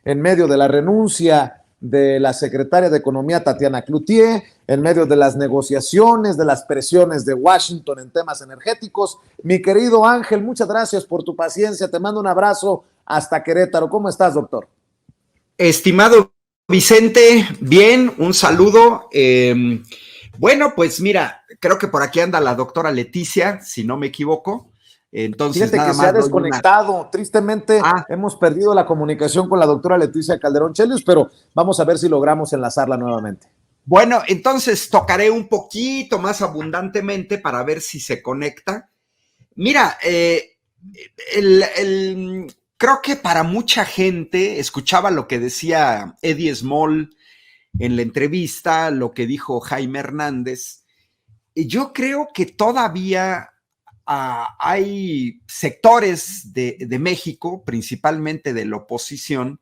en medio de la renuncia de la secretaria de Economía, Tatiana Cloutier, en medio de las negociaciones, de las presiones de Washington en temas energéticos. Mi querido Ángel, muchas gracias por tu paciencia. Te mando un abrazo hasta Querétaro. ¿Cómo estás, doctor? Estimado Vicente, bien, un saludo. Bueno, pues mira, creo que por aquí anda la doctora Leticia, si no me equivoco. Entonces, Fíjate que nada se ha más doy una... desconectado. Tristemente, Ah, hemos perdido la comunicación con la doctora Leticia Calderón Chelius, pero vamos a ver si logramos enlazarla nuevamente. bueno, entonces tocaré un poquito más abundantemente para ver si se conecta. Mira, creo que para mucha gente, escuchaba lo que decía Eddie Small en la entrevista, lo que dijo Jaime Hernández. Yo creo que todavía hay sectores de México, principalmente de la oposición,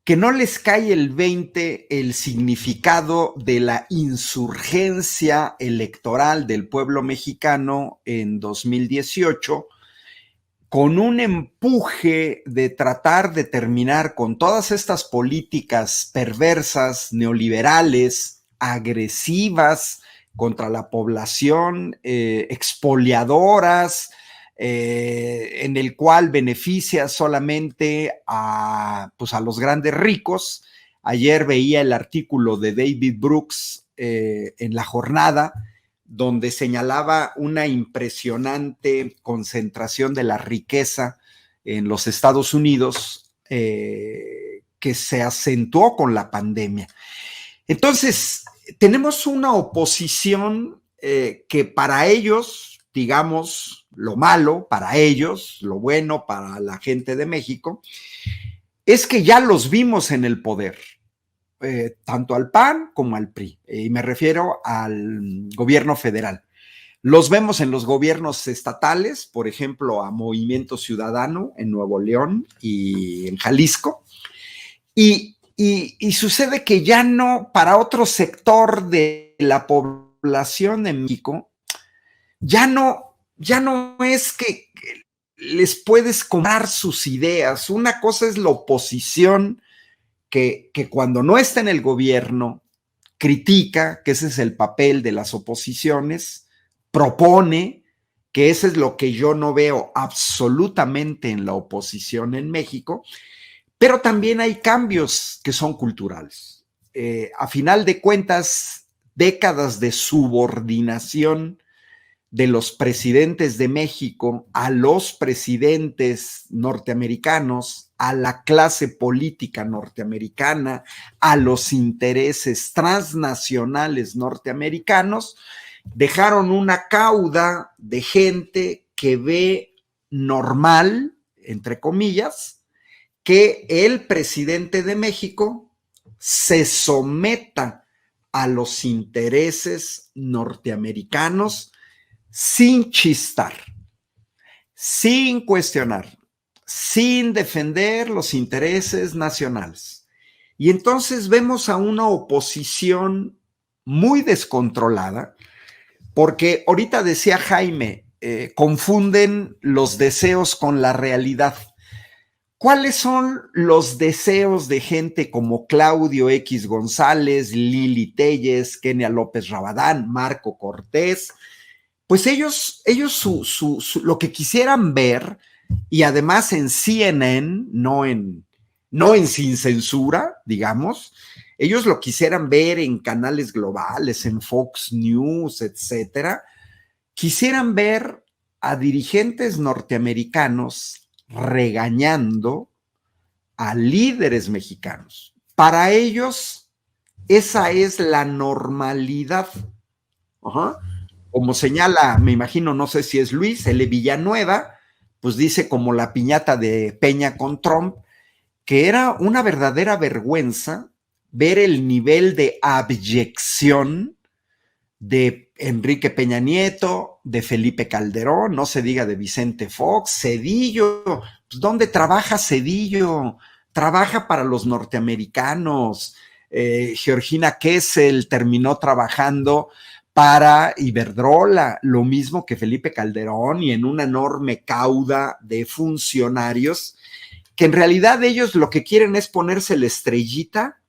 que no les cae el 20 el significado de la insurgencia electoral del pueblo mexicano en 2018, con un empuje de tratar de terminar con todas estas políticas perversas, neoliberales, agresivas contra la población, expoliadoras, en el cual beneficia solamente pues a los grandes ricos. Ayer veía el artículo de David Brooks en La Jornada, donde señalaba una impresionante concentración de la riqueza en los Estados Unidos que se acentuó con la pandemia. Entonces, tenemos una oposición que para ellos, digamos, lo malo para ellos, lo bueno para la gente de México, es que ya los vimos en el poder. Tanto al PAN como al PRI, y me refiero al gobierno federal. Los vemos en los gobiernos estatales, por ejemplo, a Movimiento Ciudadano en Nuevo León y en Jalisco, y sucede que ya no, para otro sector de la población de México, ya no es que les puedes comprar sus ideas. Una cosa es la oposición que cuando no está en el gobierno critica, que ese es el papel de las oposiciones, propone, que ese es lo que yo no veo absolutamente en la oposición en México, pero también hay cambios que son culturales. A final de cuentas, décadas de subordinación de los presidentes de México a los presidentes norteamericanos, a la clase política norteamericana, a los intereses transnacionales norteamericanos, dejaron una cauda de gente que ve normal, entre comillas, que el presidente de México se someta a los intereses norteamericanos sin chistar, sin cuestionar, sin defender los intereses nacionales. Y entonces vemos a una oposición muy descontrolada, porque ahorita decía Jaime, confunden los deseos con la realidad. ¿Cuáles son los deseos de gente como Claudio X González, Lili Téllez, Kenia López Rabadán, Marco Cortés? Pues ellos lo que quisieran ver, y además en CNN, no en Sin Censura, digamos, ellos lo quisieran ver en canales globales, en Fox News, etcétera, quisieran ver a dirigentes norteamericanos regañando a líderes mexicanos. Para ellos, esa es la normalidad. Ajá. Como señala, me imagino, no sé si es Luis L. Villanueva, pues dice como la piñata de Peña con Trump, que era una verdadera vergüenza ver el nivel de abyección de Enrique Peña Nieto, de Felipe Calderón, no se diga de Vicente Fox, Cedillo. Pues ¿dónde trabaja Cedillo? Trabaja para los norteamericanos. Georgina Kessel terminó trabajando para Iberdrola, lo mismo que Felipe Calderón, y en una enorme cauda de funcionarios que en realidad ellos lo que quieren es ponerse la estrellita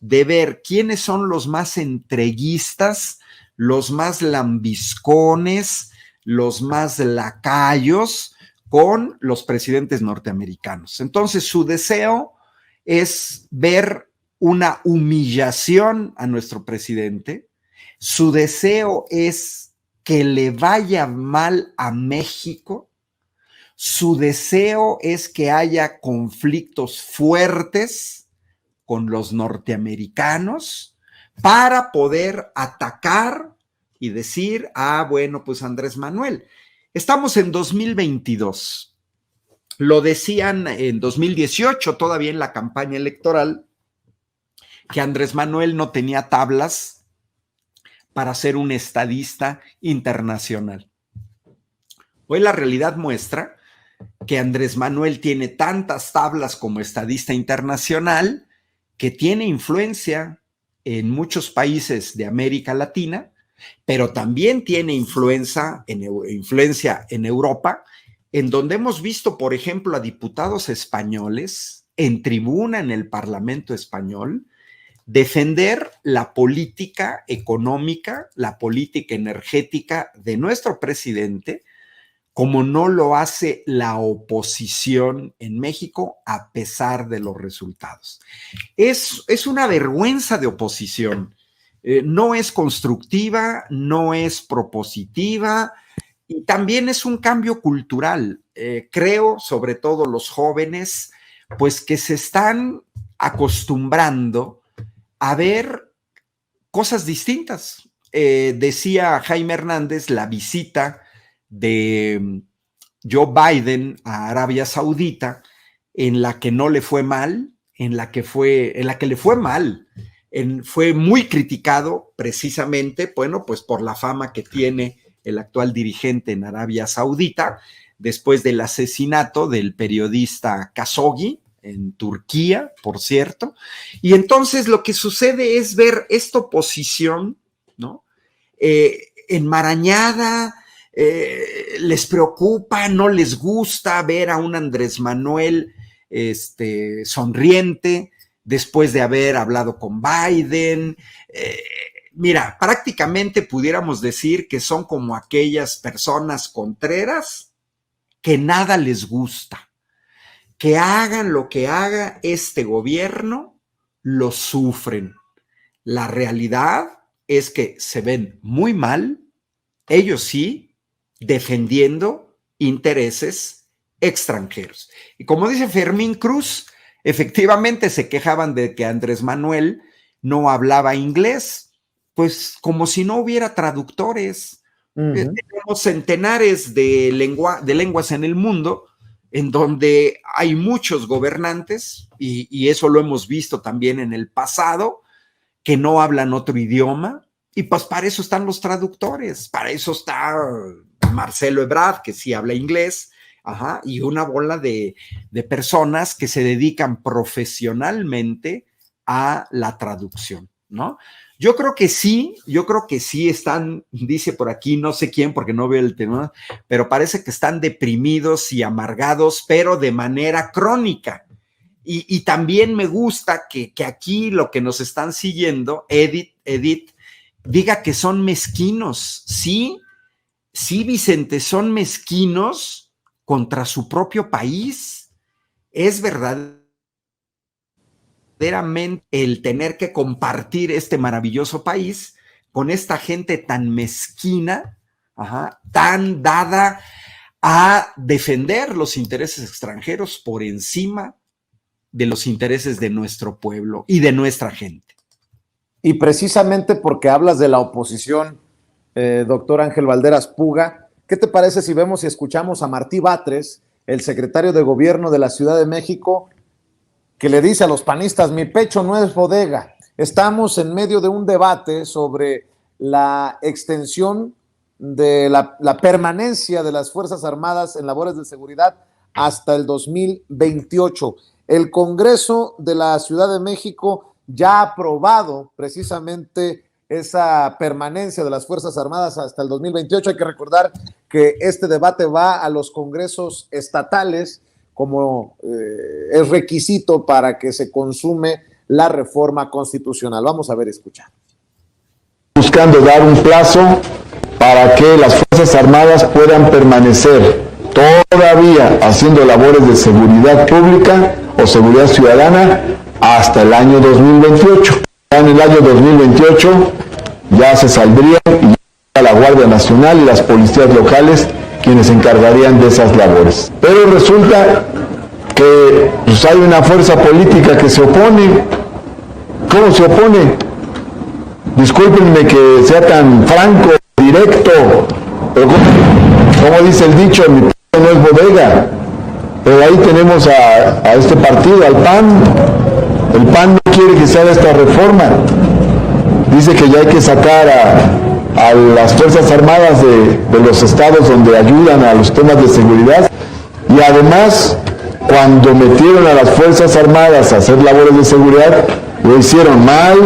de ver quiénes son los más entreguistas, los más lambiscones, los más lacayos con los presidentes norteamericanos. Entonces, su deseo es ver una humillación a nuestro presidente. Su deseo es que le vaya mal a México. Su deseo es que haya conflictos fuertes con los norteamericanos para poder atacar y decir, bueno, pues Andrés Manuel, estamos en 2022. Lo decían en 2018, todavía en la campaña electoral, que Andrés Manuel no tenía tablas para ser un estadista internacional. Hoy la realidad muestra que Andrés Manuel tiene tantas tablas como estadista internacional, que tiene influencia en muchos países de América Latina, pero también tiene influencia en Europa, en donde hemos visto, por ejemplo, a diputados españoles en tribuna en el Parlamento español defender la política económica, la política energética de nuestro presidente, como no lo hace la oposición en México a pesar de los resultados. Es una vergüenza de oposición. No es constructiva, no es propositiva y también es un cambio cultural. Creo, sobre todo los jóvenes, pues que se están acostumbrando a ver cosas distintas. Decía Jaime Hernández, la visita de Joe Biden a Arabia Saudita, en la que no le fue mal, en la que le fue mal, fue muy criticado precisamente, bueno, pues por la fama que tiene el actual dirigente en Arabia Saudita, después del asesinato del periodista Khashoggi en Turquía, por cierto. Y entonces lo que sucede es ver esta oposición, ¿no? Enmarañada, les preocupa, no les gusta ver a un Andrés Manuel sonriente después de haber hablado con Biden. Mira, prácticamente pudiéramos decir que son como aquellas personas contreras que nada les gusta, que hagan lo que haga este gobierno, lo sufren. La realidad es que se ven muy mal, ellos sí, defendiendo intereses extranjeros. Y como dice Fermín Cruz, efectivamente se quejaban de que Andrés Manuel no hablaba inglés, pues como si no hubiera traductores. Tenemos centenares de lenguas en el mundo, en donde hay muchos gobernantes, y eso lo hemos visto también en el pasado, que no hablan otro idioma, y pues para eso están los traductores, para eso está Marcelo Ebrard, que sí habla inglés, y una bola de personas que se dedican profesionalmente a la traducción, ¿no? Yo creo que sí están, dice por aquí, no sé quién, porque no veo el tema, pero parece que están deprimidos y amargados, pero de manera crónica. Y también me gusta que aquí lo que nos están siguiendo, Edith, diga que son mezquinos. Sí, Vicente, son mezquinos contra su propio país. Es verdaderamente el tener que compartir este maravilloso país con esta gente tan mezquina, tan dada a defender los intereses extranjeros por encima de los intereses de nuestro pueblo y de nuestra gente. Y precisamente porque hablas de la oposición, doctor Ángel Valderas Puga, ¿qué te parece si vemos y escuchamos a Martí Batres, el secretario de Gobierno de la Ciudad de México, que le dice a los panistas: mi pecho no es bodega? Estamos en medio de un debate sobre la extensión de la permanencia de las Fuerzas Armadas en labores de seguridad hasta el 2028. El Congreso de la Ciudad de México ya ha aprobado precisamente esa permanencia de las Fuerzas Armadas hasta el 2028. Hay que recordar que este debate va a los congresos estatales como es requisito para que se consume la reforma constitucional. Vamos a ver, escuchar. Buscando dar un plazo para que las Fuerzas Armadas puedan permanecer todavía haciendo labores de seguridad pública o seguridad ciudadana hasta el año 2028. Ya en el año 2028 ya se saldrían y ya la Guardia Nacional y las policías locales quienes se encargarían de esas labores. Pero resulta que pues, hay una fuerza política que se opone. ¿Cómo se opone? Discúlpenme que sea tan franco, directo, pero como dice el dicho, mi pueblo no es bodega. Pero ahí tenemos a este partido, al PAN. El PAN no quiere que se haga esta reforma. Dice que ya hay que sacar a las Fuerzas Armadas de los estados donde ayudan a los temas de seguridad. Y además, cuando metieron a las Fuerzas Armadas a hacer labores de seguridad, lo hicieron mal.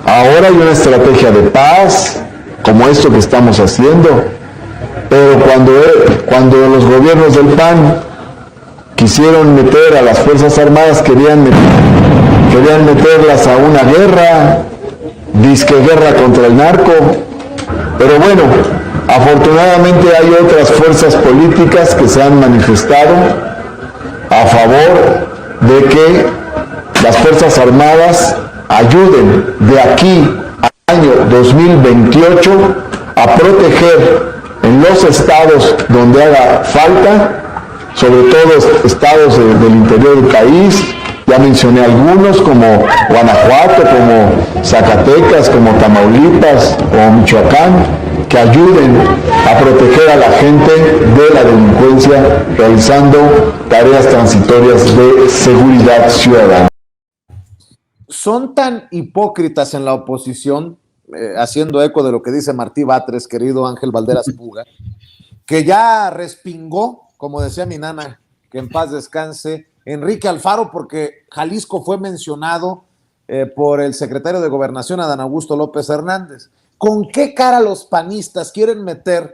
Ahora hay una estrategia de paz, como esto que estamos haciendo. Pero cuando los gobiernos del PAN quisieron meter a las Fuerzas Armadas, querían meterlas a una guerra, disque guerra contra el narco. Pero bueno, afortunadamente hay otras fuerzas políticas que se han manifestado a favor de que las Fuerzas Armadas ayuden de aquí al año 2028 a proteger en los estados donde haga falta, sobre todo estados del interior del país. Ya mencioné algunos como Guanajuato, como Zacatecas, como Tamaulipas o Michoacán, que ayuden a proteger a la gente de la delincuencia realizando tareas transitorias de seguridad ciudadana. Son tan hipócritas en la oposición, haciendo eco de lo que dice Martí Batres, querido Ángel Valderas Puga, que ya respingó, como decía mi nana, que en paz descanse, Enrique Alfaro, porque Jalisco fue mencionado por el secretario de Gobernación, Adán Augusto López Hernández. ¿Con qué cara los panistas quieren meter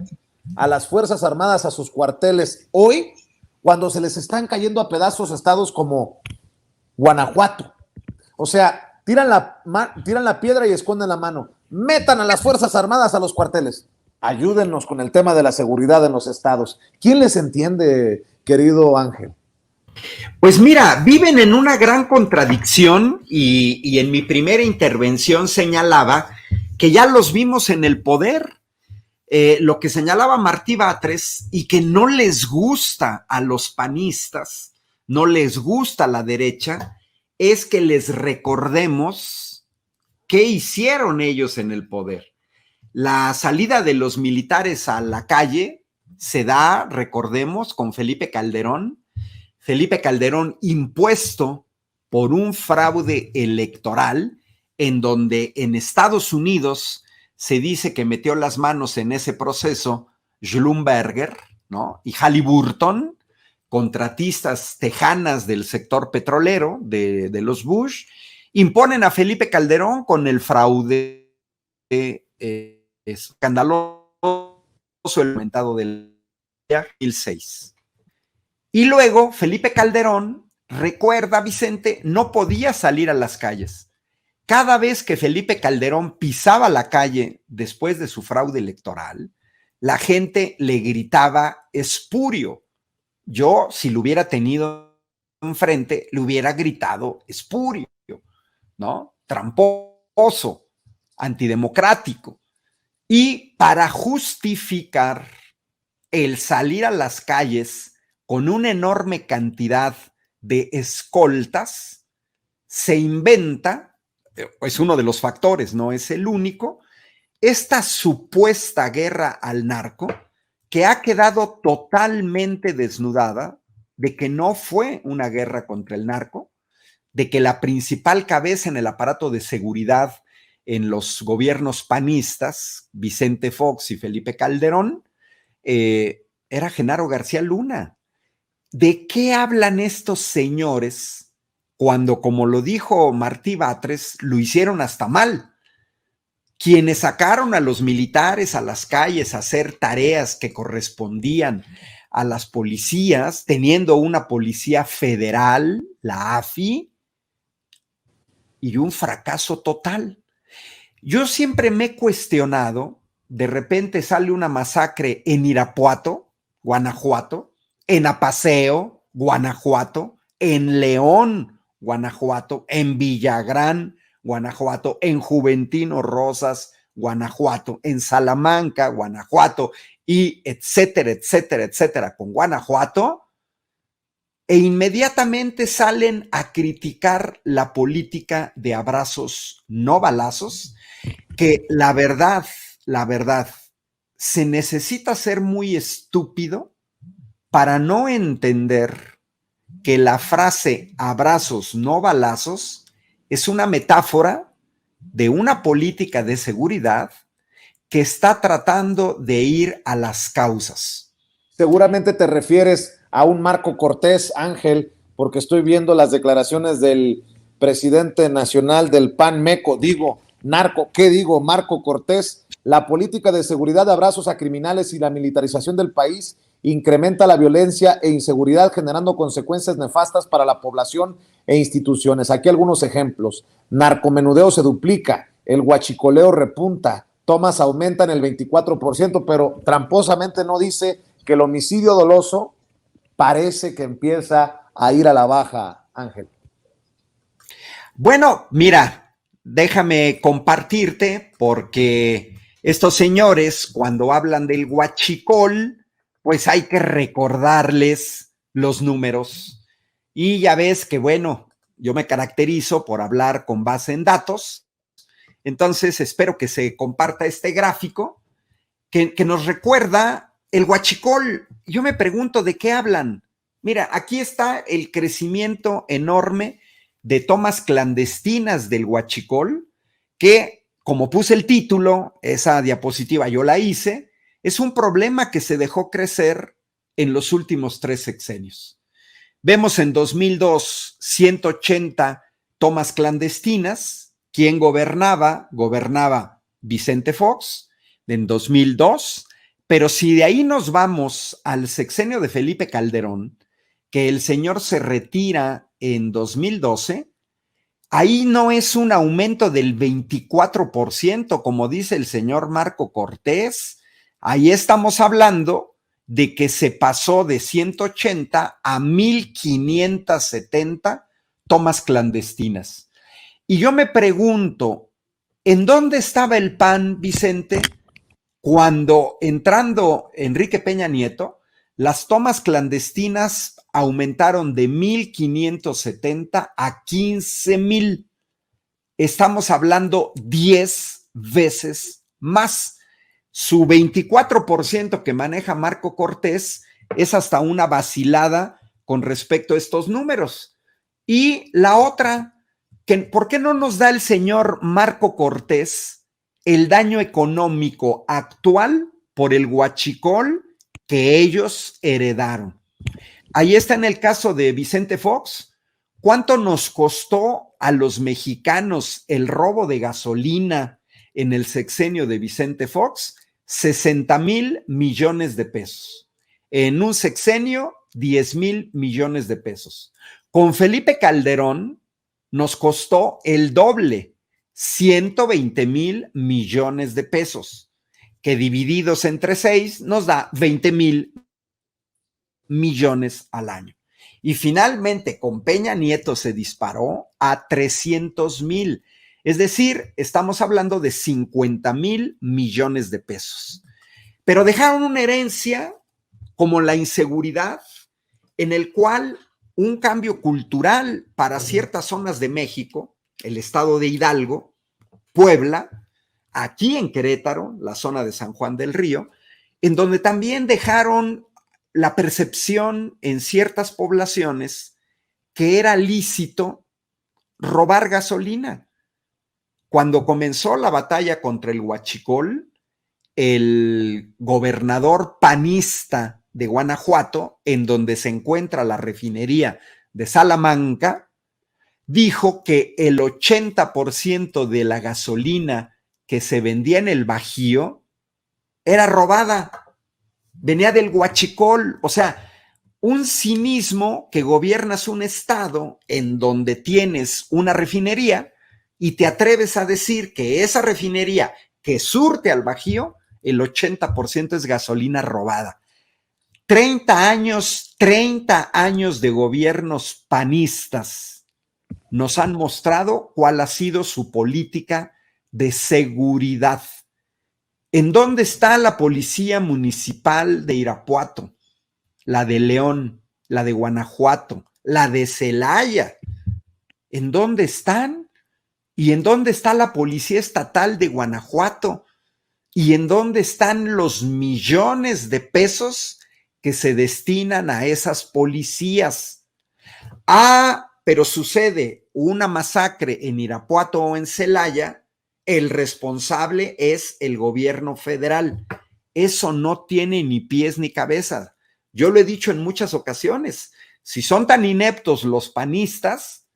a las Fuerzas Armadas a sus cuarteles hoy, cuando se les están cayendo a pedazos estados como Guanajuato? O sea, tiran la piedra y esconden la mano. Metan a las Fuerzas Armadas a los cuarteles. Ayúdennos con el tema de la seguridad en los estados. ¿Quién les entiende, querido Ángel? Pues mira, viven en una gran contradicción y en mi primera intervención señalaba que ya los vimos en el poder, lo que señalaba Martí Batres y que no les gusta a los panistas, no les gusta a la derecha, es que les recordemos qué hicieron ellos en el poder. La salida de los militares a la calle se da, recordemos, con Felipe Calderón impuesto por un fraude electoral en donde en Estados Unidos se dice que metió las manos en ese proceso Schlumberger, ¿no? Y Halliburton, contratistas tejanas del sector petrolero de los Bush, imponen a Felipe Calderón con el fraude escandaloso aumentado del 2006. Y luego Felipe Calderón, recuerda Vicente, no podía salir a las calles. Cada vez que Felipe Calderón pisaba la calle después de su fraude electoral, la gente le gritaba espurio. Yo, si lo hubiera tenido enfrente, le hubiera gritado espurio, ¿no? Tramposo, antidemocrático. Y para justificar el salir a las calles con una enorme cantidad de escoltas, se inventa, es uno de los factores, no es el único, esta supuesta guerra al narco que ha quedado totalmente desnudada de que no fue una guerra contra el narco, de que la principal cabeza en el aparato de seguridad en los gobiernos panistas, Vicente Fox y Felipe Calderón, era Genaro García Luna. ¿De qué hablan estos señores cuando, como lo dijo Martí Batres, lo hicieron hasta mal? Quienes sacaron a los militares a las calles a hacer tareas que correspondían a las policías, teniendo una policía federal, la AFI, y un fracaso total. Yo siempre me he cuestionado, de repente sale una masacre en Irapuato, Guanajuato, en Apaseo, Guanajuato, en León, Guanajuato, en Villagrán, Guanajuato, en Juventino Rosas, Guanajuato, en Salamanca, Guanajuato, y etcétera, etcétera, etcétera, con Guanajuato, e inmediatamente salen a criticar la política de abrazos no balazos, que la verdad, se necesita ser muy estúpido para no entender que la frase abrazos no balazos es una metáfora de una política de seguridad que está tratando de ir a las causas. Seguramente te refieres a un Marco Cortés, Ángel, porque estoy viendo las declaraciones del presidente nacional del PAN Meco, Marco Cortés. La política de seguridad de abrazos a criminales y la militarización del país incrementa la violencia e inseguridad, generando consecuencias nefastas para la población e instituciones. Aquí algunos ejemplos. Narcomenudeo se duplica, el huachicoleo repunta, tomas aumentan el 24%, pero tramposamente no dice que el homicidio doloso parece que empieza a ir a la baja, Ángel. Bueno, mira, déjame compartirte, porque estos señores, cuando hablan del huachicol, pues hay que recordarles los números. Y ya ves que, bueno, yo me caracterizo por hablar con base en datos. Entonces, espero que se comparta este gráfico que nos recuerda el huachicol. Yo me pregunto de qué hablan. Mira, aquí está el crecimiento enorme de tomas clandestinas del huachicol, que, como puse el título, esa diapositiva yo la hice, es un problema que se dejó crecer en los últimos 3 sexenios. Vemos en 2002 180 tomas clandestinas. ¿Quién gobernaba? Gobernaba Vicente Fox en 2002, pero si de ahí nos vamos al sexenio de Felipe Calderón, que el señor se retira en 2012, ahí no es un aumento del 24%, como dice el señor Marco Cortés. Ahí estamos hablando de que se pasó de 180 a 1,570 tomas clandestinas. Y yo me pregunto, ¿en dónde estaba el PAN, Vicente, cuando, entrando Enrique Peña Nieto, las tomas clandestinas aumentaron de 1,570 a 15,000? Estamos hablando 10 veces más. Su 24% que maneja Marco Cortés es hasta una vacilada con respecto a estos números. Y la otra, ¿por qué no nos da el señor Marco Cortés el daño económico actual por el huachicol que ellos heredaron? Ahí está en el caso de Vicente Fox. ¿Cuánto nos costó a los mexicanos el robo de gasolina en el sexenio de Vicente Fox? 60,000 millones de pesos. En un sexenio, 10,000 millones de pesos. Con Felipe Calderón nos costó el doble, 120,000 millones de pesos, que divididos entre 6 nos da 20,000 millones al año. Y finalmente con Peña Nieto se disparó a 300,000. Es decir, estamos hablando de 50,000 millones de pesos. Pero dejaron una herencia como la inseguridad, en el cual un cambio cultural para ciertas zonas de México, el estado de Hidalgo, Puebla, aquí en Querétaro, la zona de San Juan del Río, en donde también dejaron la percepción en ciertas poblaciones que era lícito robar gasolina. Cuando comenzó la batalla contra el huachicol, el gobernador panista de Guanajuato, en donde se encuentra la refinería de Salamanca, dijo que el 80% de la gasolina que se vendía en el Bajío era robada. venía del huachicol, o sea, un cinismo que gobiernas un estado en donde tienes una refinería y te atreves a decir que esa refinería que surte al Bajío, el 80% es gasolina robada. 30 años de gobiernos panistas nos han mostrado cuál ha sido su política de seguridad. ¿En dónde está la policía municipal de Irapuato? La de León, la de Guanajuato, la de Celaya. ¿En dónde están? ¿Y en dónde está la policía estatal de Guanajuato? ¿Y en dónde están los millones de pesos que se destinan a esas policías? Pero sucede una masacre en Irapuato o en Celaya, el responsable es el gobierno federal. Eso no tiene ni pies ni cabeza. Yo lo he dicho en muchas ocasiones. Si son tan ineptos los panistas,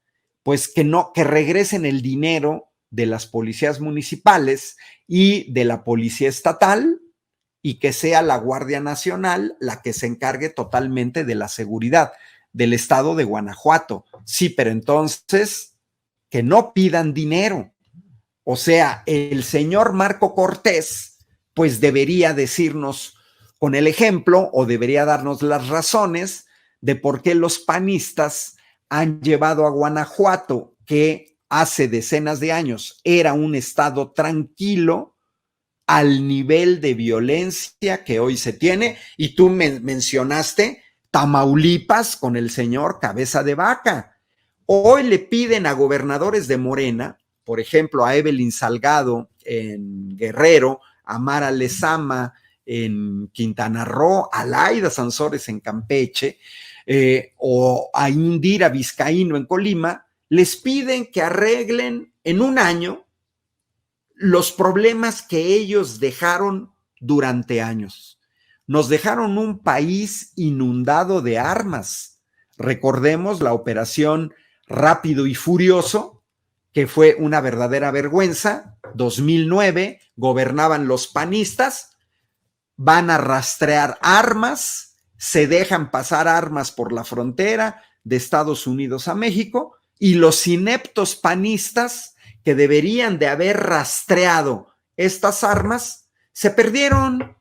pues que regresen el dinero de las policías municipales y de la policía estatal y que sea la Guardia Nacional la que se encargue totalmente de la seguridad del estado de Guanajuato. Sí, pero entonces que no pidan dinero. O sea, el señor Marco Cortés, pues debería decirnos con el ejemplo o debería darnos las razones de por qué los panistas han llevado a Guanajuato, que hace decenas de años era un estado tranquilo, al nivel de violencia que hoy se tiene. Y tú mencionaste Tamaulipas con el señor Cabeza de Vaca. Hoy le piden a gobernadores de Morena, por ejemplo, a Evelyn Salgado en Guerrero, a Mara Lezama en Quintana Roo, a Laida Sansores en Campeche, o a Indira Vizcaíno en Colima, les piden que arreglen en un año los problemas que ellos dejaron durante años. Nos dejaron un país inundado de armas. Recordemos la operación Rápido y Furioso, que fue una verdadera vergüenza. 2009, gobernaban los panistas, van a rastrear armas, se dejan pasar armas por la frontera de Estados Unidos a México, y los ineptos panistas que deberían de haber rastreado estas armas, se perdieron.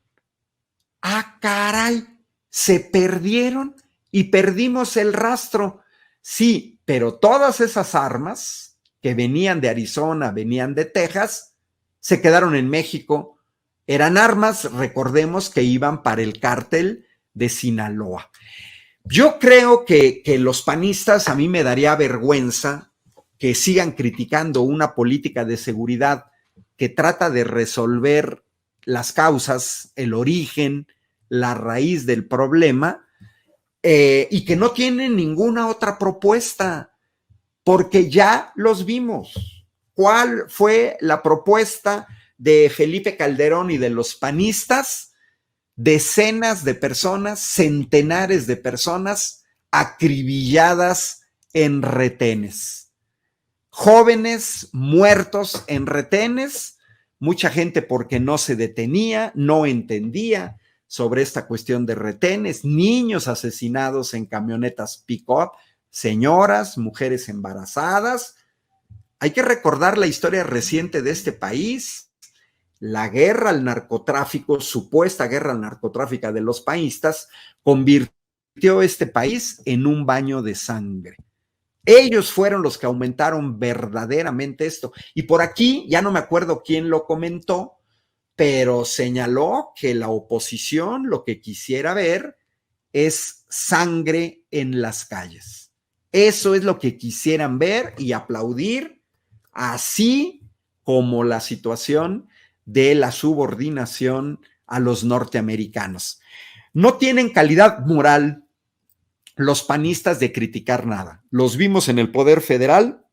¡Ah, caray! Se perdieron y perdimos el rastro. Sí, pero todas esas armas que venían de Arizona, venían de Texas, se quedaron en México. Eran armas, recordemos, que iban para el cártel de Sinaloa. Yo creo que los panistas, a mí me daría vergüenza que sigan criticando una política de seguridad que trata de resolver las causas, el origen, la raíz del problema, y que no tienen ninguna otra propuesta, porque ya los vimos. ¿Cuál fue la propuesta de Felipe Calderón y de los panistas? Decenas de personas, centenares de personas acribilladas en retenes. Jóvenes muertos en retenes, mucha gente porque no se detenía, no entendía sobre esta cuestión de retenes, niños asesinados en camionetas pick-up, señoras, mujeres embarazadas. Hay que recordar la historia reciente de este país, la guerra al narcotráfico, supuesta guerra al narcotráfico de los panistas, convirtió este país en un baño de sangre. Ellos fueron los que aumentaron verdaderamente esto. Y por aquí, ya no me acuerdo quién lo comentó, pero señaló que la oposición lo que quisiera ver es sangre en las calles. Eso es lo que quisieran ver y aplaudir, así como la situación de la subordinación a los norteamericanos. No tienen calidad moral los panistas de criticar nada. Los vimos en el Poder Federal,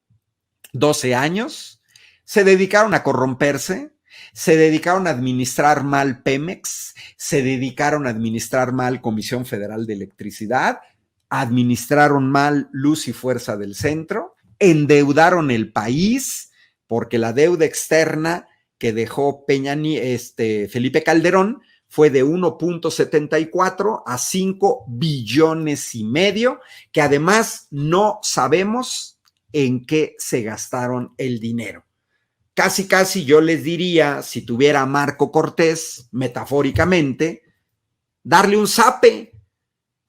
12 años, se dedicaron a corromperse, se dedicaron a administrar mal Pemex, se dedicaron a administrar mal Comisión Federal de Electricidad, administraron mal Luz y Fuerza del Centro, endeudaron el país, porque la deuda externa que dejó Felipe Calderón fue de 1.74 a 5 billones y medio, que además no sabemos en qué se gastaron el dinero. Casi, casi yo les diría, si tuviera a Marco Cortés, metafóricamente, darle un zape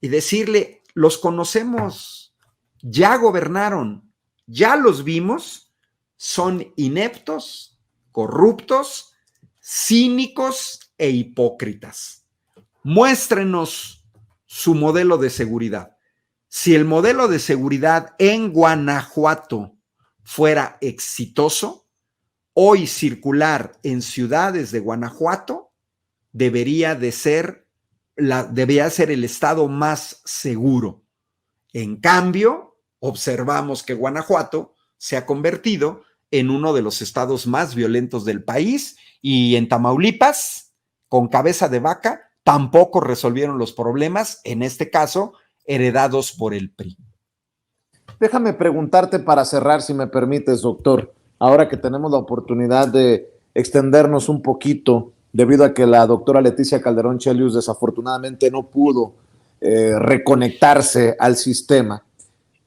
y decirle, los conocemos, ya gobernaron, ya los vimos, son ineptos, corruptos, cínicos e hipócritas. Muéstrenos su modelo de seguridad. Si el modelo de seguridad en Guanajuato fuera exitoso, hoy circular en ciudades de Guanajuato debería ser el estado más seguro. En cambio, observamos que Guanajuato se ha convertido en uno de los estados más violentos del país, y en Tamaulipas, con cabeza de vaca, tampoco resolvieron los problemas, en este caso, heredados por el PRI. Déjame preguntarte para cerrar, si me permites, doctor, ahora que tenemos la oportunidad de extendernos un poquito, debido a que la doctora Leticia Calderón Chelius desafortunadamente no pudo reconectarse al sistema.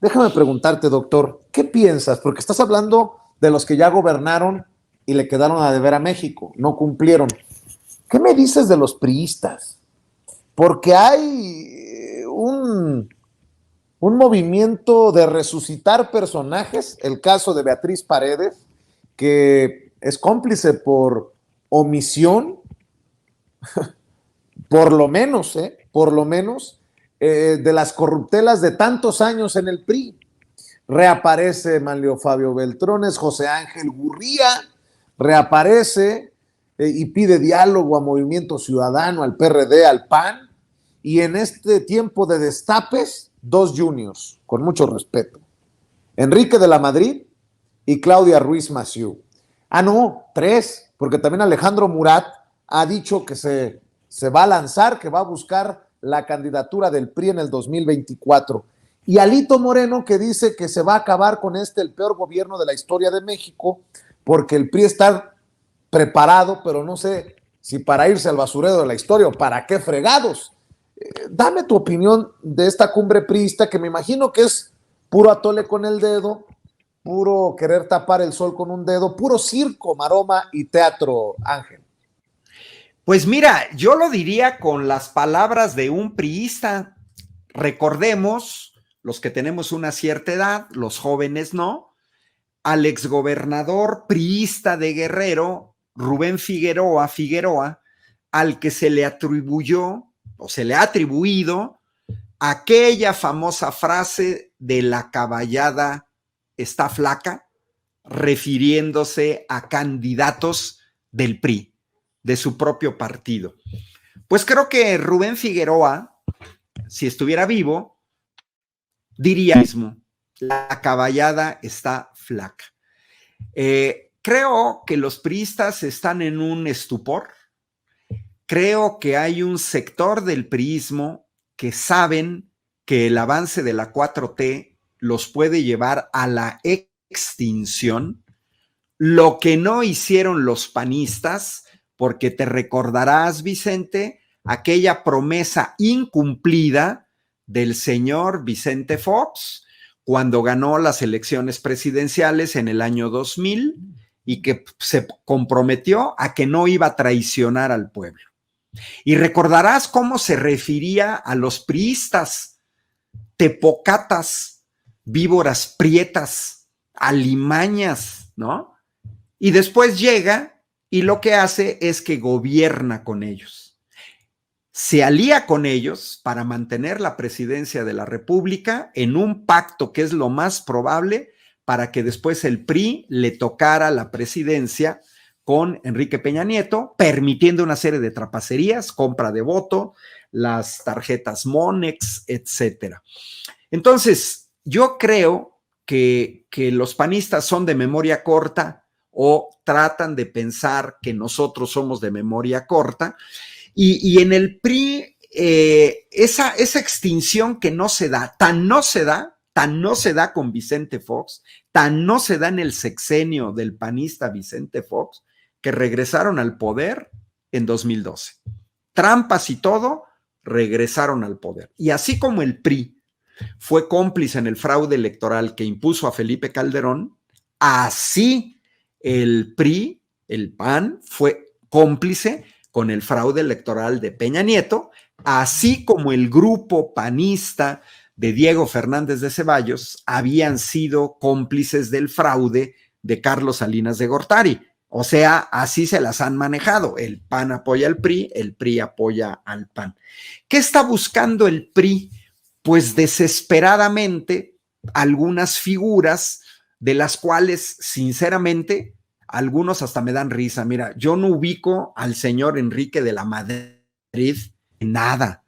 Déjame preguntarte, doctor, ¿qué piensas? Porque estás hablando de los que ya gobernaron y le quedaron a deber a México, no cumplieron. ¿Qué me dices de los priistas? Porque hay un movimiento de resucitar personajes, el caso de Beatriz Paredes, que es cómplice por omisión, por lo menos, de las corruptelas de tantos años en el PRI. Reaparece Manlio Fabio Beltrones, José Ángel Gurría, reaparece y pide diálogo a Movimiento Ciudadano, al PRD, al PAN, y en este tiempo de destapes, 2 juniors, con mucho respeto, Enrique de la Madrid y Claudia Ruiz Massieu. No, 3, porque también Alejandro Murat ha dicho que se va a lanzar, que va a buscar la candidatura del PRI en el 2024. Y Alito Moreno, que dice que se va a acabar con el peor gobierno de la historia de México, porque el PRI está preparado, pero no sé si para irse al basurero de la historia o para qué fregados. Dame tu opinión de esta cumbre priista, que me imagino que es puro atole con el dedo, puro querer tapar el sol con un dedo, puro circo, maroma y teatro, Ángel. Pues mira, yo lo diría con las palabras de un priista. Recordemos, los que tenemos una cierta edad, los jóvenes no, al exgobernador priista de Guerrero, Rubén Figueroa, al que se le atribuyó o se le ha atribuido aquella famosa frase de la caballada está flaca, refiriéndose a candidatos del PRI, de su propio partido. Pues creo que Rubén Figueroa, si estuviera vivo, diría mismo, la caballada está flaca. Creo que los priistas están en un estupor. Creo que hay un sector del priismo que saben que el avance de la 4T los puede llevar a la extinción, lo que no hicieron los panistas, porque te recordarás, Vicente, aquella promesa incumplida del señor Vicente Fox cuando ganó las elecciones presidenciales en el año 2000 y que se comprometió a que no iba a traicionar al pueblo. Y recordarás cómo se refería a los priistas: tepocatas, víboras prietas, alimañas, ¿no? Y después llega y lo que hace es que gobierna con ellos. Se alía con ellos para mantener la presidencia de la República en un pacto que es lo más probable para que después el PRI le tocara la presidencia con Enrique Peña Nieto, permitiendo una serie de trapacerías, compra de voto, las tarjetas Monex, etcétera. Entonces, yo creo que los panistas son de memoria corta o tratan de pensar que nosotros somos de memoria corta, y en el PRI esa extinción que no se da, tan no se da con Vicente Fox, tan no se da en el sexenio del panista Vicente Fox, que regresaron al poder en 2012. trampas y todo, regresaron al poder. Y así como el PRI fue cómplice en el fraude electoral que impuso a Felipe Calderón, así el PRI, el PAN, fue cómplice con el fraude electoral de Peña Nieto, así como el grupo panista de Diego Fernández de Ceballos habían sido cómplices del fraude de Carlos Salinas de Gortari. O sea, así se las han manejado. El PAN apoya al PRI, el PRI apoya al PAN. ¿Qué está buscando el PRI? Pues desesperadamente algunas figuras de las cuales, sinceramente, algunos hasta me dan risa. Mira, yo no ubico al señor Enrique de la Madrid en nada.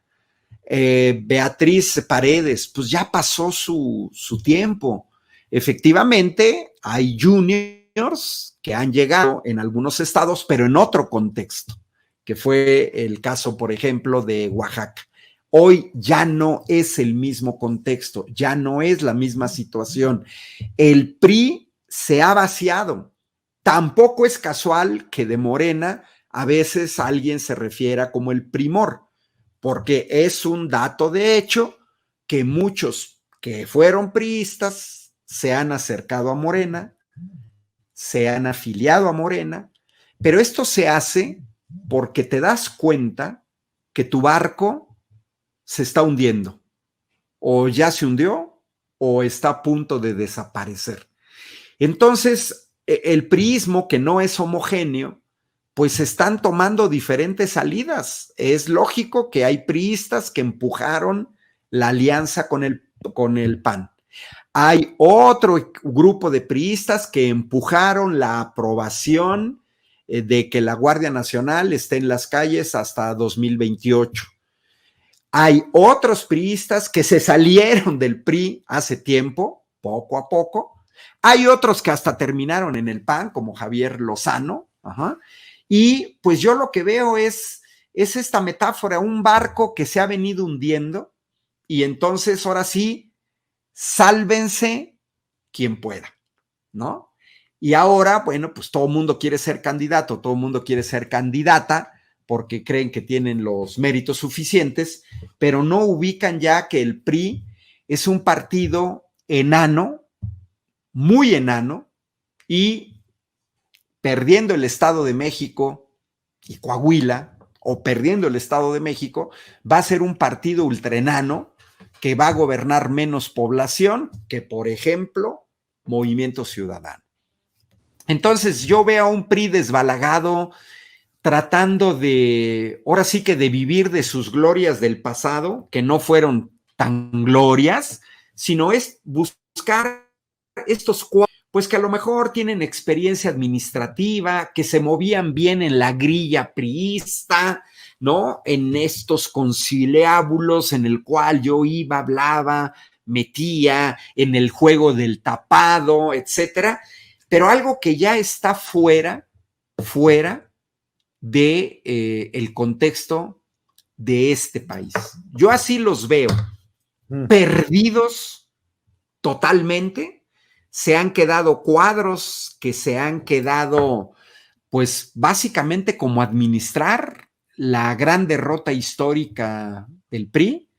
Beatriz Paredes, pues ya pasó su tiempo. Efectivamente, hay juniors que han llegado en algunos estados, pero en otro contexto, que fue el caso, por ejemplo, de Oaxaca. Hoy ya no es el mismo contexto, ya no es la misma situación. El PRI se ha vaciado. Tampoco es casual que de Morena a veces alguien se refiera como el primor, porque es un dato de hecho que muchos que fueron priistas se han acercado a Morena, se han afiliado a Morena, pero esto se hace porque te das cuenta que tu barco se está hundiendo, o ya se hundió, o está a punto de desaparecer. Entonces, el priismo, que no es homogéneo, pues están tomando diferentes salidas. Es lógico que hay priistas que empujaron la alianza con el PAN. Hay otro grupo de priistas que empujaron la aprobación de que la Guardia Nacional esté en las calles hasta 2028. Hay otros priistas que se salieron del PRI hace tiempo, poco a poco. Hay otros que hasta terminaron en el PAN, como Javier Lozano. Y pues yo lo que veo es esta metáfora, un barco que se ha venido hundiendo y entonces ahora sí, sálvense quien pueda, ¿no? Y ahora, bueno, pues todo el mundo quiere ser candidato, todo el mundo quiere ser candidata porque creen que tienen los méritos suficientes, pero no ubican ya que el PRI es un partido enano, muy enano, y perdiendo el Estado de México y Coahuila, o perdiendo el Estado de México, va a ser un partido ultraenano que va a gobernar menos población que, por ejemplo, Movimiento Ciudadano. Entonces yo veo a un PRI desbalagado, tratando de, ahora sí que de vivir de sus glorias del pasado, que no fueron tan glorias, sino es buscar estos cuadros, pues que a lo mejor tienen experiencia administrativa, que se movían bien en la grilla priista, ¿no? En estos conciliábulos en el cual yo iba, hablaba, metía en el juego del tapado, etcétera, pero algo que ya está fuera de el contexto de este país. Yo así los veo, perdidos totalmente. Se han quedado cuadros que se han quedado, pues básicamente como administrar la gran derrota histórica del PRI,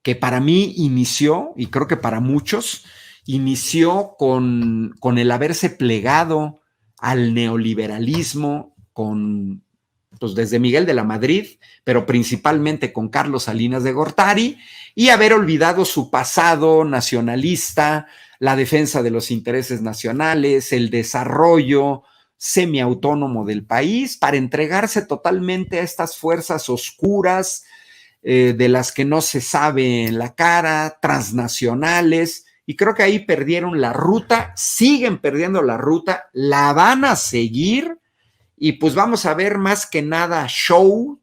que para mí inició, y creo que para muchos, inició con el haberse plegado al neoliberalismo, pues desde Miguel de la Madrid, pero principalmente con Carlos Salinas de Gortari, y haber olvidado su pasado nacionalista, la defensa de los intereses nacionales, el desarrollo semiautónomo del país, para entregarse totalmente a estas fuerzas oscuras de las que no se sabe en la cara, transnacionales, y creo que ahí perdieron la ruta, siguen perdiendo la ruta, la van a seguir, y pues vamos a ver más que nada show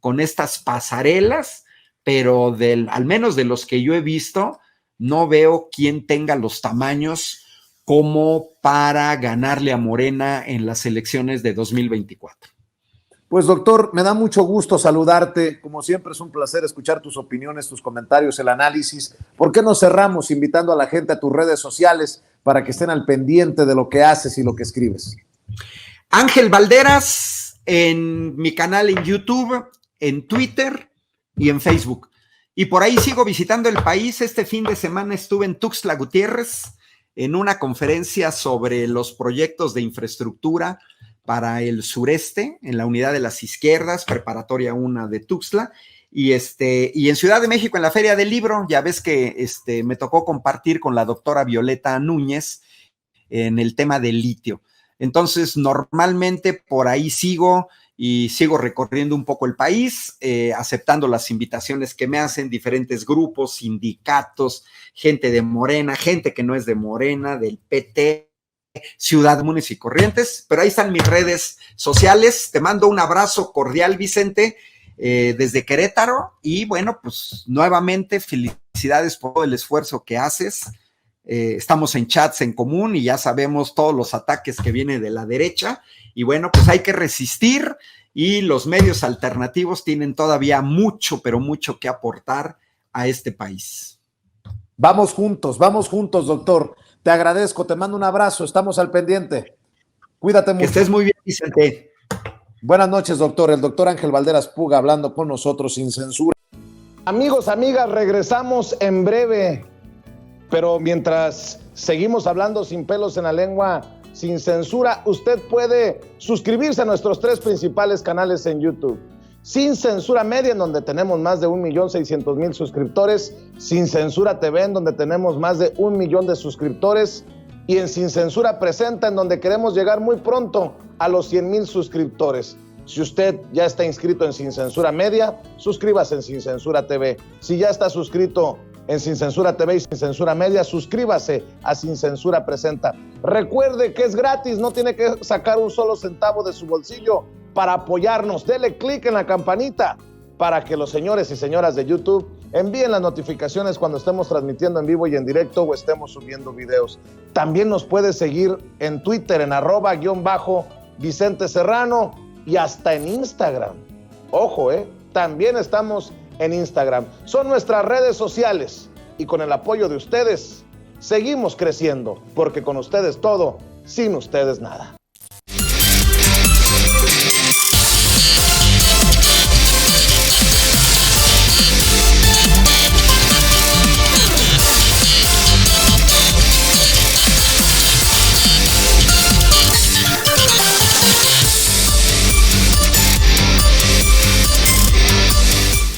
con estas pasarelas, pero al menos de los que yo he visto, no veo quién tenga los tamaños como para ganarle a Morena en las elecciones de 2024. Pues doctor, me da mucho gusto saludarte. Como siempre es un placer escuchar tus opiniones, tus comentarios, el análisis. ¿Por qué no cerramos invitando a la gente a tus redes sociales para que estén al pendiente de lo que haces y lo que escribes? Ángel Valderas en mi canal en YouTube, en Twitter y en Facebook. Y por ahí sigo visitando el país. Este fin de semana estuve en Tuxtla Gutiérrez en una conferencia sobre los proyectos de infraestructura para el sureste, en la Unidad de las Izquierdas, Preparatoria 1 de Tuxtla, y en Ciudad de México en la Feria del Libro. Ya ves que me tocó compartir con la doctora Violeta Núñez en el tema del litio. Entonces, normalmente por ahí sigo recorriendo un poco el país, aceptando las invitaciones que me hacen diferentes grupos, sindicatos, gente de Morena, gente que no es de Morena, del PT, Ciudad Múnich y Corrientes, pero ahí están mis redes sociales. Te mando un abrazo cordial, Vicente, desde Querétaro, y bueno, pues nuevamente felicidades por todo el esfuerzo que haces. Estamos en chats en común y ya sabemos todos los ataques que vienen de la derecha, y bueno, pues hay que resistir, y los medios alternativos tienen todavía mucho, pero mucho que aportar a este país. Vamos juntos, doctor. Te agradezco, te mando un abrazo, estamos al pendiente. Cuídate mucho. Que estés muy bien, Vicente. Buenas noches, doctor. El doctor Ángel Valderas Puga hablando con nosotros sin censura. Amigos, amigas, regresamos en breve. Pero mientras seguimos hablando sin pelos en la lengua, sin censura, usted puede suscribirse a nuestros 3 principales canales en YouTube. Sin Censura Media, en donde tenemos más de 1,600,000 suscriptores. Sin Censura TV, en donde tenemos más de 1 millón de suscriptores. Y en Sin Censura Presenta, en donde queremos llegar muy pronto a los 100,000 suscriptores. Si usted ya está inscrito en Sin Censura Media, suscríbase en Sin Censura TV. Si ya está suscrito en Sin Censura TV y Sin Censura Media, suscríbase a Sin Censura Presenta. Recuerde que es gratis, no tiene que sacar un solo centavo de su bolsillo para apoyarnos. Dele clic en la campanita para que los señores y señoras de YouTube envíen las notificaciones cuando estemos transmitiendo en vivo y en directo o estemos subiendo videos. También nos puede seguir en Twitter en @_Vicente Serrano y hasta en Instagram. Ojo, también estamos en Instagram. Son nuestras redes sociales y con el apoyo de ustedes seguimos creciendo, porque con ustedes todo, sin ustedes nada.